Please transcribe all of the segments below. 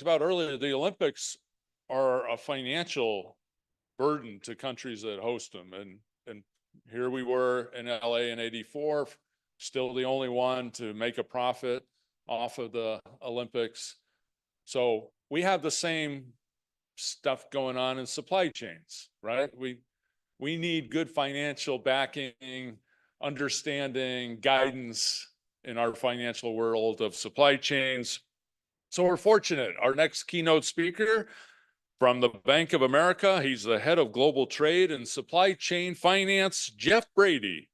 about earlier, the Olympics are a financial burden to countries that host them. And here we were in LA in '84, still the only one to make a profit off of the Olympics. So we have the same stuff going on in supply chains, right? We need good financial backing, understanding, guidance in our financial world of supply chains. So we're fortunate. Our next keynote speaker from the Bank of America, he's the head of global trade and supply chain finance, Geoff Brady.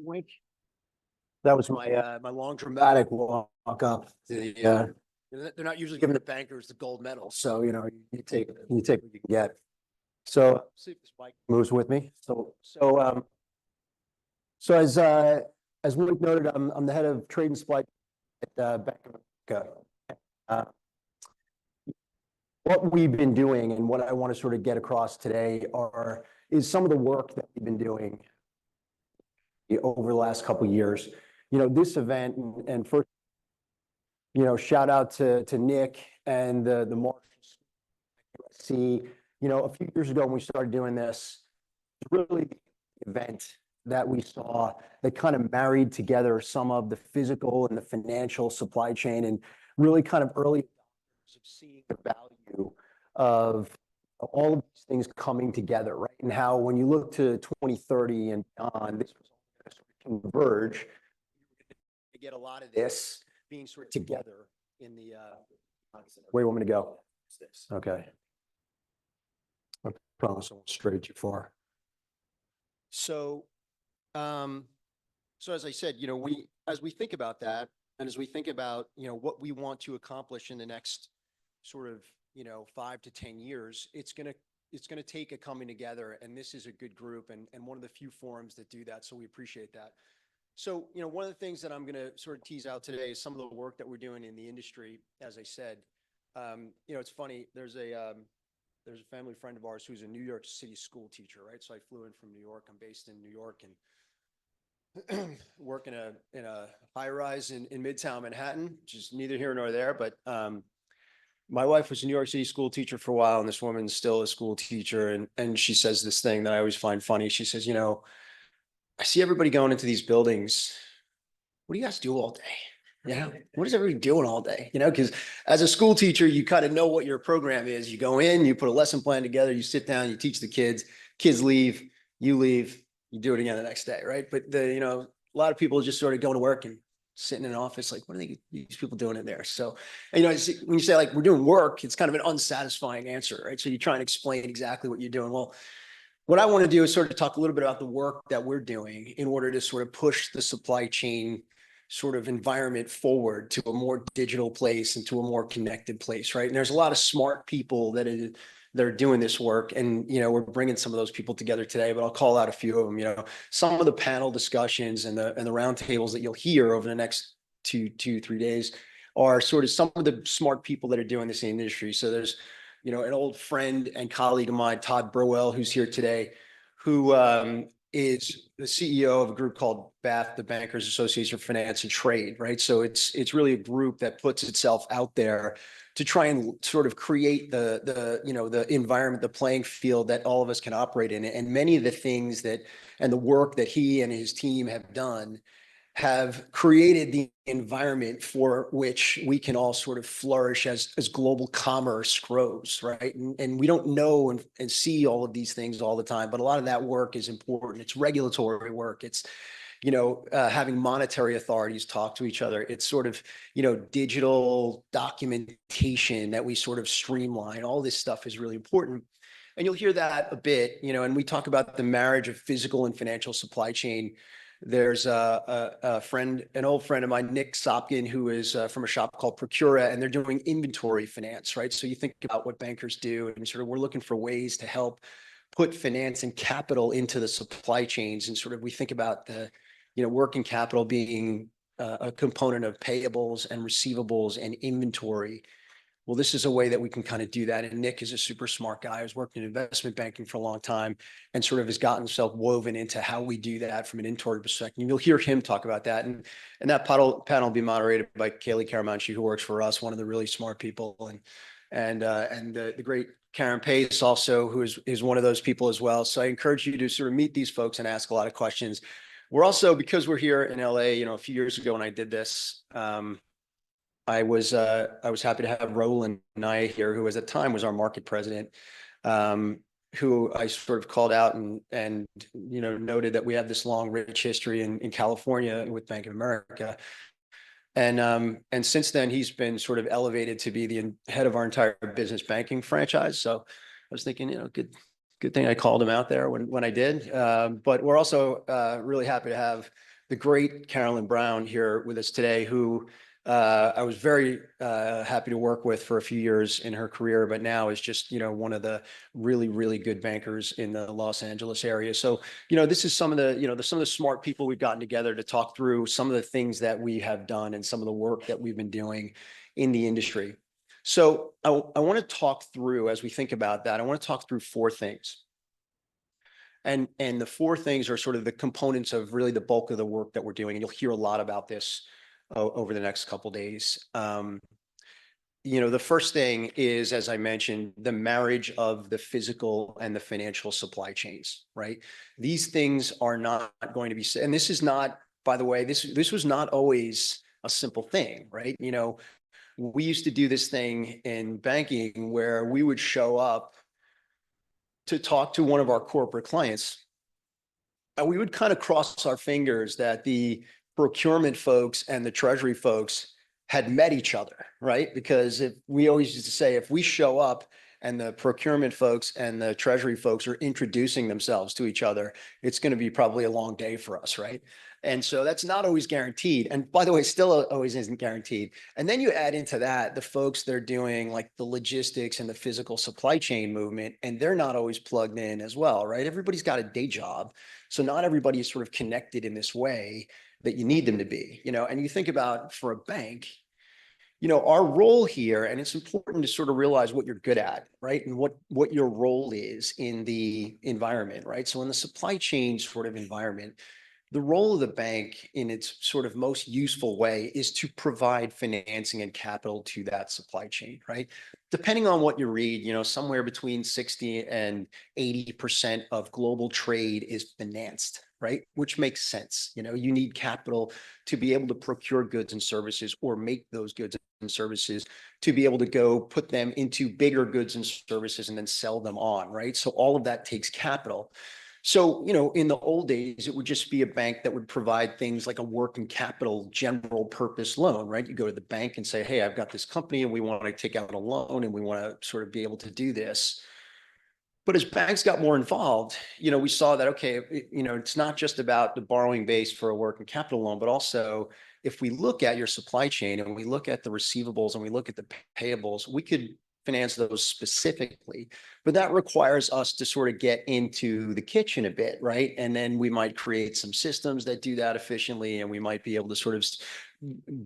Wink. That was my my long dramatic walk up. They're not usually giving the bankers the gold medal, so you take what you can get. So see if this bike moves with me. So as Mike noted, I'm the head of trade and supply at Bank of America. What we've been doing and what I want to sort of get across today is some of the work that we've been doing over the last couple of years. This event, and first, shout out to Nick and the Marshall USC. A few years ago when we started doing this, really the event that we saw that kind of married together some of the physical and the financial supply chain, and really kind of early adopters of seeing the value of all of these things coming together, right? And how when you look to 2030 and beyond, this was all going to converge. To get a lot of this being sort of together in the where you want me to go? Okay. I promise I won't stray too far. So as I said, as we think about that, and as we think about, what we want to accomplish in the next sort of, 5 to 10 years, it's gonna take a coming together, and this is a good group and one of the few forums that do that. So we appreciate that. So, one of the things that I'm gonna sort of tease out today is some of the work that we're doing in the industry. As I said, it's funny. There's a family friend of ours who's a New York City school teacher, right? So I flew in from New York. I'm based in New York and work in a high rise in Midtown Manhattan, which is neither here nor there. But my wife was a New York City school teacher for a while, and this woman's still a school teacher. And she says this thing that I always find funny. She says, I see everybody going into these buildings. What do you guys do all day? What is everybody doing all day? Because as a school teacher, you kind of know what your program is. You go in, you put a lesson plan together, you sit down, you teach the kids leave, you do it again the next day, right? But a lot of people just sort of going to work and sitting in an office, like, what are these people doing in there? So, when you say like, we're doing work, it's kind of an unsatisfying answer, right? So you try and explain exactly what you're doing. Well, what I want to do is sort of talk a little bit about the work that we're doing in order to sort of push the supply chain sort of environment forward to a more digital place and to a more connected place, right? And there's a lot of smart people that are doing this work, and we're bringing some of those people together today. But I'll call out a few of them. Some of the panel discussions and the roundtables that you'll hear over the next 3 days are sort of some of the smart people that are doing this in the industry. So there's an old friend and colleague of mine, Todd Burwell, who's here today, who is the CEO of a group called BAF, the Bankers Association for Finance and Trade, right? So it's really a group that puts itself out there to try and sort of create the environment, the playing field that all of us can operate in. And many of the things and the work that he and his team have done have created the environment for which we can all sort of flourish as global commerce grows, right? And we don't know and see all of these things all the time, but a lot of that work is important. It's regulatory work. It's, having monetary authorities talk to each other. It's sort of, digital documentation that we sort of streamline. All this stuff is really important. And you'll hear that a bit, and we talk about the marriage of physical and financial supply chain. There's a friend, an old friend of mine, Nick Sopkin, who is from a shop called Procura, and they're doing inventory finance, right? So you think about what bankers do, and sort of we're looking for ways to help put finance and capital into the supply chains, and sort of we think about the, working capital being a component of payables and receivables and inventory. Well, this is a way that we can kind of do that. And Nick is a super smart guy who's worked in investment banking for a long time and sort of has gotten himself woven into how we do that from an inventory perspective. And you'll hear him talk about that. And that panel will be moderated by Kaylee Karamanchi, who works for us, one of the really smart people. And the great Karen Pace also, who is one of those people as well. So I encourage you to sort of meet these folks and ask a lot of questions. We're also, because we're here in LA, a few years ago when I did this, I was happy to have Roland Nye here, who at the time was our market president, who I sort of called out and noted that we have this long, rich history in California with Bank of America. And since then, he's been sort of elevated to be the head of our entire business banking franchise. So I was thinking, good thing I called him out there when I did. But we're also really happy to have the great Carolyn Brown here with us today, who I was very happy to work with for a few years in her career, but now is just, one of the really, really good bankers in the Los Angeles area. So, this is some of the smart people we've gotten together to talk through some of the things that we have done and some of the work that we've been doing in the industry. So I want to talk through, as we think about that, I want to talk through four things. And the four things are sort of the components of really the bulk of the work that we're doing. And you'll hear a lot about this over the next couple of days. The first thing is, as I mentioned, the marriage of the physical and the financial supply chains, right? These things are not going to be, and this is not, by the way, this was not always a simple thing, right? We used to do this thing in banking where we would show up to talk to one of our corporate clients, and we would kind of cross our fingers that the procurement folks and the treasury folks had met each other, right? Because we always used to say, if we show up and the procurement folks and the treasury folks are introducing themselves to each other, it's going to be probably a long day for us, right? And so that's not always guaranteed. And by the way, still always isn't guaranteed. And then you add into that the folks that are doing like the logistics and the physical supply chain movement, and they're not always plugged in as well, right? Everybody's got a day job. So not everybody is sort of connected in this way that you need them to be, and you think about for a bank, our role here, and it's important to sort of realize what you're good at, right? And what your role is in the environment, right? So in the supply chain sort of environment, the role of the bank in its sort of most useful way is to provide financing and capital to that supply chain, right? Depending on what you read, somewhere between 60 and 80% of global trade is financed, right? Which makes sense. You need capital to be able to procure goods and services or make those goods and services to be able to go put them into bigger goods and services and then sell them on, right? So all of that takes capital. So, in the old days, it would just be a bank that would provide things like a working capital general purpose loan, right? You go to the bank and say, hey, I've got this company and we want to take out a loan and we want to sort of be able to do this. But as banks got more involved, we saw that, okay, it's not just about the borrowing base for a working capital loan, but also if we look at your supply chain and we look at the receivables and we look at the payables, we could finance those specifically, but that requires us to sort of get into the kitchen a bit, right? And then we might create some systems that do that efficiently, and we might be able to sort of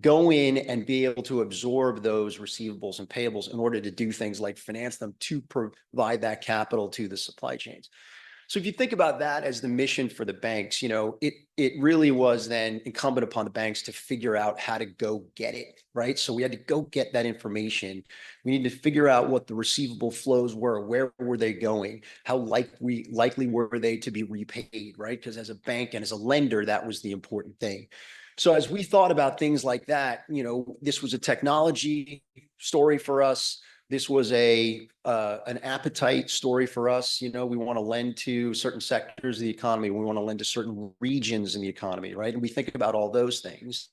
go in and be able to absorb those receivables and payables in order to do things like finance them to provide that capital to the supply chains. So if you think about that as the mission for the banks, it really was then incumbent upon the banks to figure out how to go get it, right? So we had to go get that information. We need to figure out what the receivable flows were, where were they going, how likely were they to be repaid, right? Because as a bank and as a lender, that was the important thing. So as we thought about things like that, this was a technology story for us. This was an appetite story for us. We want to lend to certain sectors of the economy. We want to lend to certain regions in the economy, right? And we think about all those things.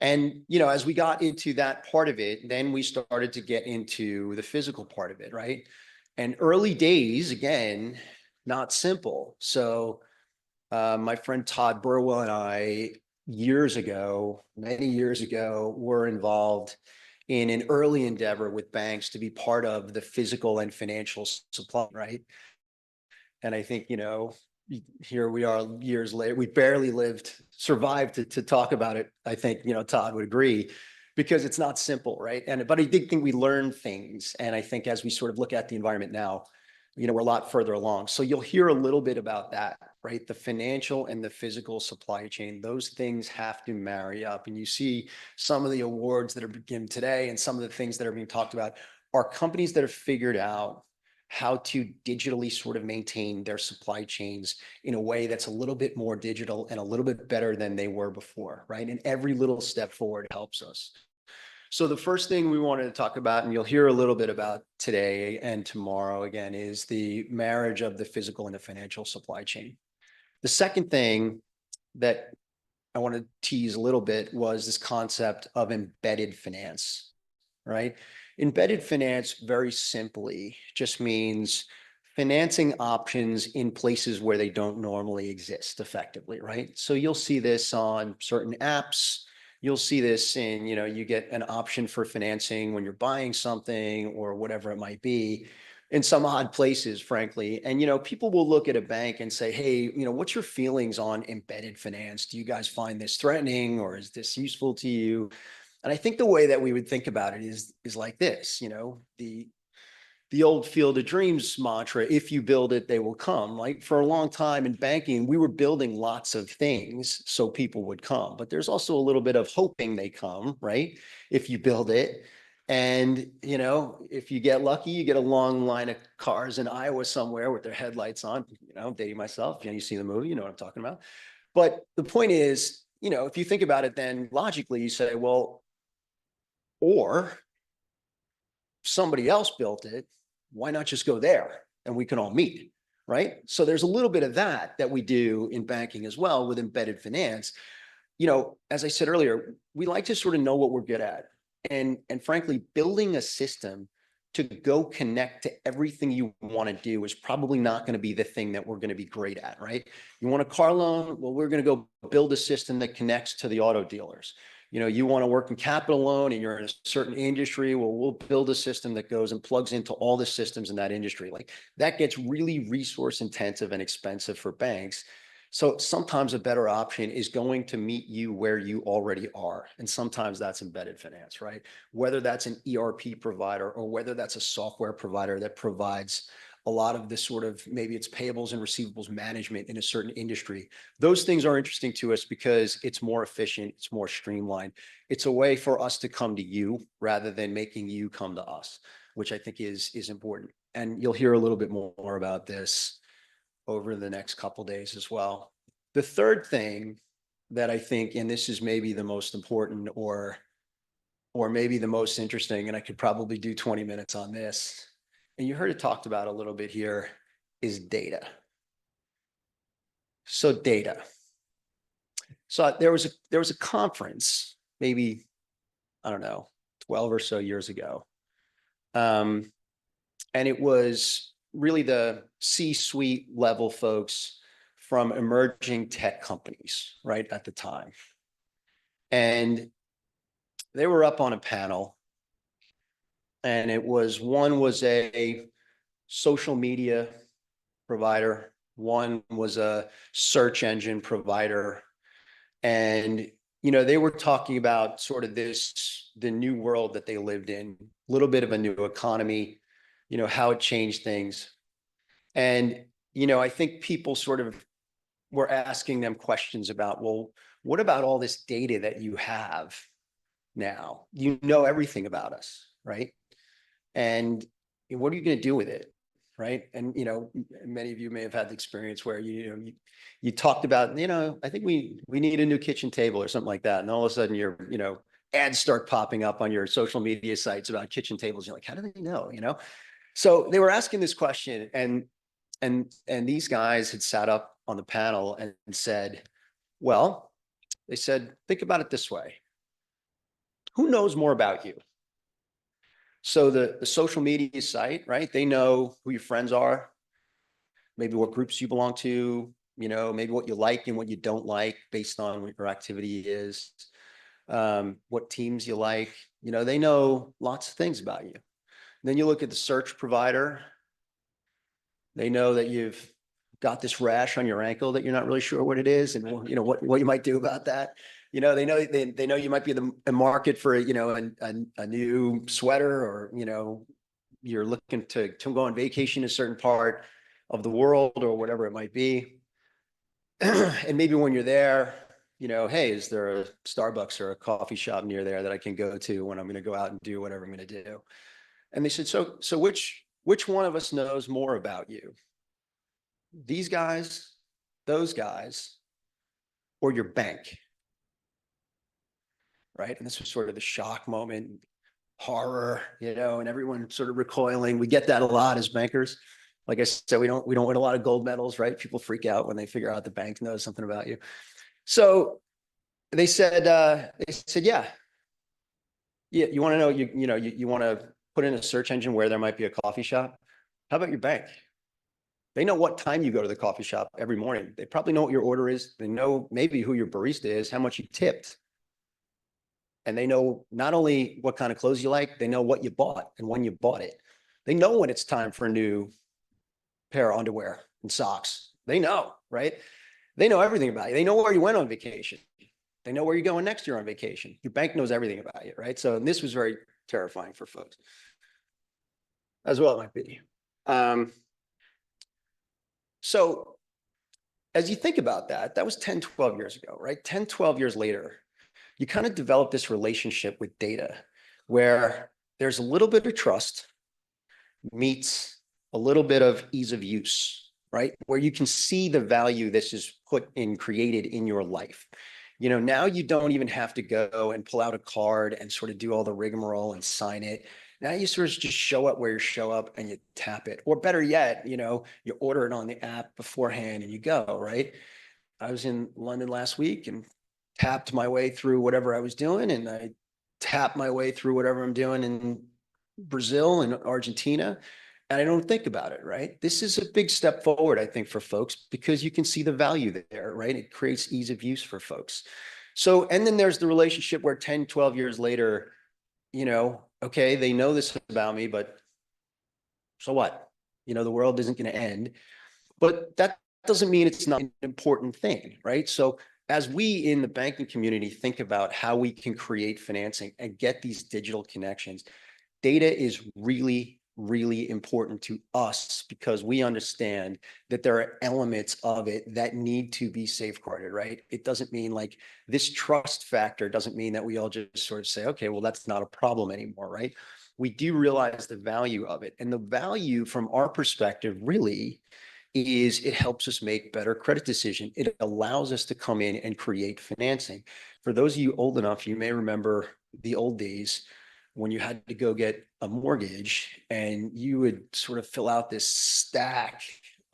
And, as we got into that part of it, then we started to get into the physical part of it, right? And early days, again, not simple. So My friend Todd Burwell and I, years ago, many years ago, were involved in an early endeavor with banks to be part of the physical and financial supply, right? And I think, here we are years later, we barely survived to talk about it. I think, Todd would agree because it's not simple, right? But I did think we learned things. And I think as we sort of look at the environment now, we're a lot further along. So you'll hear a little bit about that, right? The financial and the physical supply chain, those things have to marry up. And you see some of the awards that are given today and some of the things that are being talked about are companies that have figured out how to digitally sort of maintain their supply chains in a way that's a little bit more digital and a little bit better than they were before, right? And every little step forward helps us. So the first thing we wanted to talk about, and you'll hear a little bit about today and tomorrow again, is the marriage of the physical and the financial supply chain. The second thing that I want to tease a little bit was this concept of embedded finance, right? Embedded finance, very simply, just means financing options in places where they don't normally exist effectively, right? So you'll see this on certain apps. You'll see this in, you get an option for financing when you're buying something or whatever it might be in some odd places, frankly. And, people will look at a bank and say, hey, what's your feelings on embedded finance? Do you guys find this threatening or is this useful to you? And I think the way that we would think about it is like this, the old Field of Dreams mantra, if you build it, they will come. Like for a long time in banking, we were building lots of things so people would come, but there's also a little bit of hoping they come, right? If you build it. And, if you get lucky, you get a long line of cars in Iowa somewhere with their headlights on, dating myself, you see the movie, you know what I'm talking about. But the point is, if you think about it, then logically you say, well, or somebody else built it, why not just go there and we can all meet, right? So there's a little bit of that we do in banking as well with embedded finance. As I said earlier, we like to sort of know what we're good at. And frankly, building a system to go connect to everything you want to do is probably not going to be the thing that we're going to be great at, right? You want a car loan? Well, we're going to go build a system that connects to the auto dealers. You want to work in capital loan and you're in a certain industry, well, we'll build a system that goes and plugs into all the systems in that industry. Like that gets really resource intensive and expensive for banks. So sometimes a better option is going to meet you where you already are. And sometimes that's embedded finance, right? Whether that's an ERP provider or whether that's a software provider that provides a lot of this sort of, maybe it's payables and receivables management in a certain industry. Those things are interesting to us because it's more efficient, it's more streamlined. It's a way for us to come to you rather than making you come to us, which I think is important. And you'll hear a little bit more about this over the next couple of days as well. The third thing that I think, and this is maybe the most important or maybe the most interesting, and I could probably do 20 minutes on this, and you heard it talked about a little bit here, is data. So data. So there was a conference, maybe, I don't know, 12 or so years ago. And it was really the C-suite level folks from emerging tech companies, right, at the time. And they were up on a panel, and one was a social media provider, one was a search engine provider. And, they were talking about sort of the new world that they lived in, a little bit of a new economy, how it changed things. And, I think people sort of were asking them questions about, well, what about all this data that you have now? You know everything about us, right? And what are you going to do with it? Right. And, many of you may have had the experience where, you talked about, I think we need a new kitchen table or something like that. And all of a sudden ads start popping up on your social media sites about kitchen tables. You're like, how do they know? So they were asking this question, and these guys had sat up on the panel and said, well, they said, think about it this way. Who knows more about you? So the social media site, right? They know who your friends are, maybe what groups you belong to, maybe what you like and what you don't like based on what your activity is, what teams you like. They know lots of things about you. Then you look at the search provider. They know that you've got this rash on your ankle that you're not really sure what it is, and what you might do about that. They know you might be in the market for a new sweater, or you're looking to go on vacation in a certain part of the world or whatever it might be. And maybe when you're there, hey, is there a Starbucks or a coffee shop near there that I can go to when I'm going to go out and do whatever I'm going to do? And they said, so which one of us knows more about you? These guys, those guys, or your bank? Right? And this was sort of the shock moment, horror, and everyone sort of recoiling. We get that a lot as bankers. Like I said, we don't win a lot of gold medals, right? People freak out when they figure out the bank knows something about you. So they said, yeah. You want to know, you want to put in a search engine where there might be a coffee shop. How about your bank? They know what time you go to the coffee shop every morning. They probably know what your order is. They know maybe who your barista is, how much you tipped. And they know not only what kind of clothes you like, they know what you bought and when you bought it. They know when it's time for a new pair of underwear and socks. They know, right? They know everything about you. They know where you went on vacation. They know where you're going next year on vacation. Your bank knows everything about you, right? So this was very terrifying for folks, as well it might be. So as you think about that, that was 10, 12 years ago, right? 10, 12 years later, you kind of develop this relationship with data where there's a little bit of trust meets a little bit of ease of use, right? Where you can see the value this is created in your life. Now you don't even have to go and pull out a card and sort of do all the rigmarole and sign it. Now you sort of just show up where you show up and you tap it. Or better yet, you order it on the app beforehand and you go, right? I was in London last week and tapped my way through whatever I was doing, and I tapped my way through whatever I'm doing in Brazil and Argentina. And I don't think about it, right? This is a big step forward, I think, for folks, because you can see the value there, right? It creates ease of use for folks. So, and then there's the relationship where 10, 12 years later, okay, they know this about me, but so what? The world isn't going to end. But that doesn't mean it's not an important thing, right? So as we in the banking community think about how we can create financing and get these digital connections, data is really, really important to us because we understand that there are elements of it that need to be safeguarded, right? It doesn't mean like this trust factor doesn't mean that we all just sort of say, okay, well, that's not a problem anymore, right? We do realize the value of it. And the value from our perspective really is it helps us make better credit decisions. It allows us to come in and create financing. For those of you old enough, you may remember the old days when you had to go get a mortgage and you would sort of fill out this stack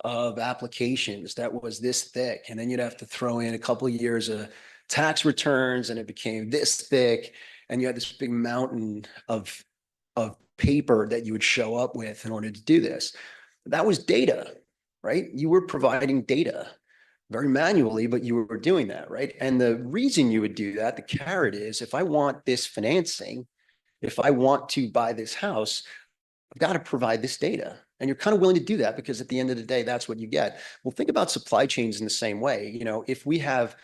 of applications that was this thick. And then you'd have to throw in a couple of years of tax returns and it became this thick. And you had this big mountain of paper that you would show up with in order to do this. That was data, right? You were providing data very manually, but you were doing that, right? And the reason you would do that, the carrot is if I want this financing, if I want to buy this house, I've got to provide this data. And you're kind of willing to do that because at the end of the day, that's what you get. Well, think about supply chains in the same way. If we have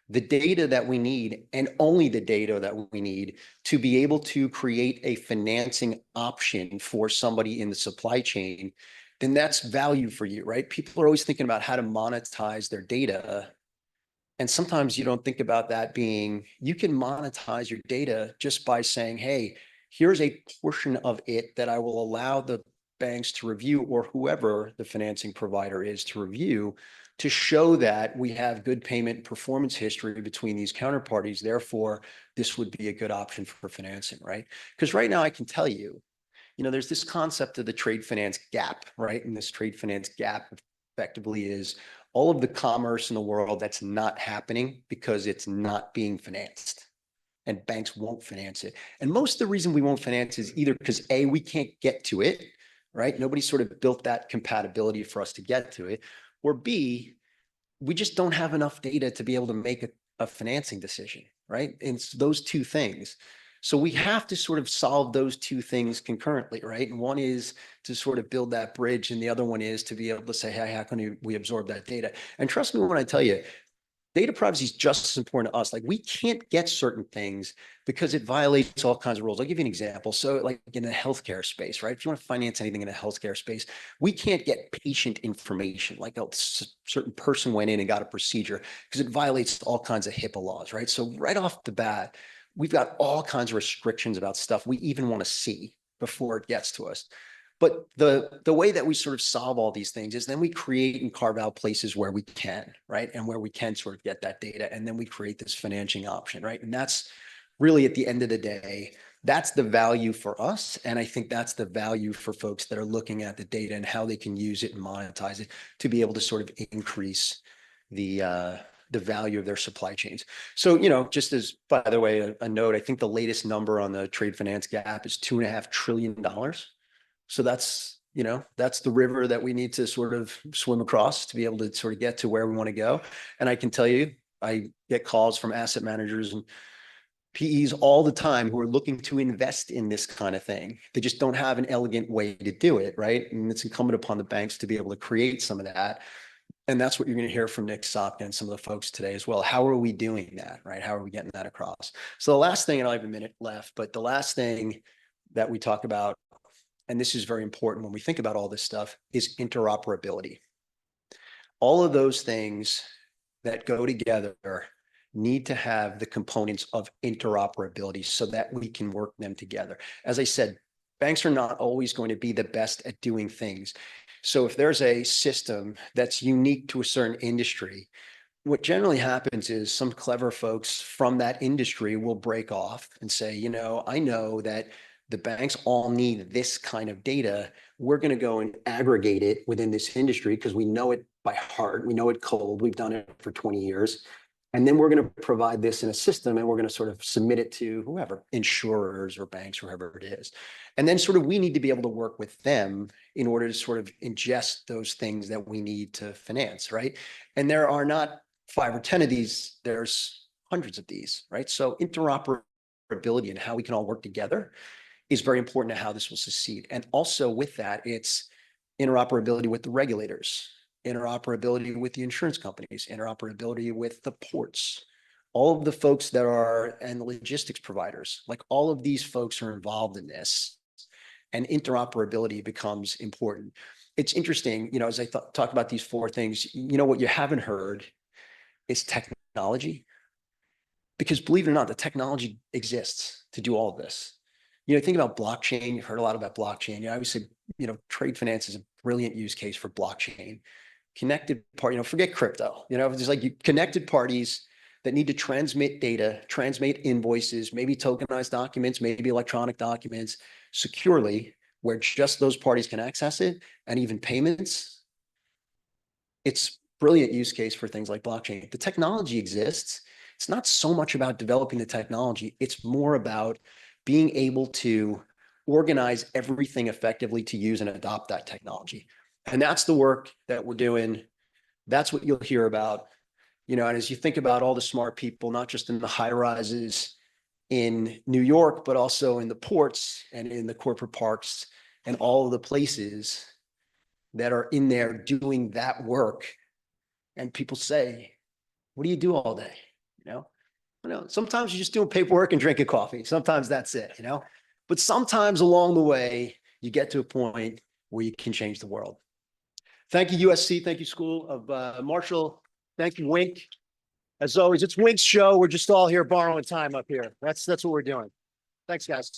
the data that we need and only the data that we need to be able to create a financing option for somebody in the supply chain, then that's value for you, right? People are always thinking about how to monetize their data. And sometimes you don't think about that being, you can monetize your data just by saying, hey, here's a portion of it that I will allow the banks to review or whoever the financing provider is to review to show that we have good payment performance history between these counterparties. Therefore, this would be a good option for financing, right? Because right now I can tell you, there's this concept of the trade finance gap, right? And this trade finance gap effectively is all of the commerce in the world that's not happening because it's not being financed and banks won't finance it. And most of the reason we won't finance is either because A, we can't get to it, right? Nobody sort of built that compatibility for us to get to it. Or B, we just don't have enough data to be able to make a financing decision, right? And it's those two things. So we have to sort of solve those two things concurrently, right? And one is to sort of build that bridge, and the other one is to be able to say, hey, how can we absorb that data? And trust me when I tell you, data privacy is just as important to us. Like we can't get certain things because it violates all kinds of rules. I'll give you an example. So like in the healthcare space, right? If you want to finance anything in the healthcare space, we can't get patient information. Like a certain person went in and got a procedure because it violates all kinds of HIPAA laws, right? So right off the bat, we've got all kinds of restrictions about stuff we even want to see before it gets to us. But the way that we sort of solve all these things is then we create and carve out places where we can, right? And where we can sort of get that data. And then we create this financing option, right? And that's really at the end of the day, that's the value for us. And I think that's the value for folks that are looking at the data and how they can use it and monetize it to be able to sort of increase the value of their supply chains. So, just as, by the way, a note, I think the latest number on the trade finance gap is $2.5 trillion. So that's the river that we need to sort of swim across to be able to sort of get to where we want to go. And I can tell you, I get calls from asset managers and PEs all the time who are looking to invest in this kind of thing. They just don't have an elegant way to do it, right? And it's incumbent upon the banks to be able to create some of that. And that's what you're going to hear from Nick Sopka and some of the folks today as well. How are we doing that, right? How are we getting that across? So the last thing, and I have a minute left, but the last thing that we talk about, and this is very important when we think about all this stuff, is interoperability. All of those things that go together need to have the components of interoperability so that we can work them together. As I said, banks are not always going to be the best at doing things. So if there's a system that's unique to a certain industry, what generally happens is some clever folks from that industry will break off and say, I know that the banks all need this kind of data. We're going to go and aggregate it within this industry because we know it by heart. We know it cold. We've done it for 20 years. And then we're going to provide this in a system and we're going to sort of submit it to whoever, insurers or banks, whoever it is. And then sort of we need to be able to work with them in order to sort of ingest those things that we need to finance, right? And there are not 5 or 10 of these, there's hundreds of these, right? So interoperability and how we can all work together is very important to how this will succeed. And also with that, it's interoperability with the regulators, interoperability with the insurance companies, interoperability with the ports, all of the folks that are, and the logistics providers, like all of these folks are involved in this, and interoperability becomes important. It's interesting, as I talk about these 4 things, what you haven't heard is technology, because believe it or not, the technology exists to do all of this. Think about blockchain. You've heard a lot about blockchain. Obviously, trade finance is a brilliant use case for blockchain. Connected party, forget crypto. There's like connected parties that need to transmit data, transmit invoices, maybe tokenized documents, maybe electronic documents securely, where just those parties can access it, and even payments. It's brilliant use case for things like blockchain. The technology exists. It's not so much about developing the technology. It's more about being able to organize everything effectively to use and adopt that technology. And that's the work that we're doing. That's what you'll hear about. And as you think about all the smart people, not just in the high rises in New York, but also in the ports and in the corporate parks and all of the places that are in there doing that work. And people say, what do you do all day? Sometimes you're just doing paperwork and drinking coffee. Sometimes that's it, but sometimes along the way, you get to a point where you can change the world. Thank you, USC. Thank you, School of Marshall. Thank you, Wink. As always, it's Wink's show. We're just all here borrowing time up here. That's what we're doing. Thanks, guys.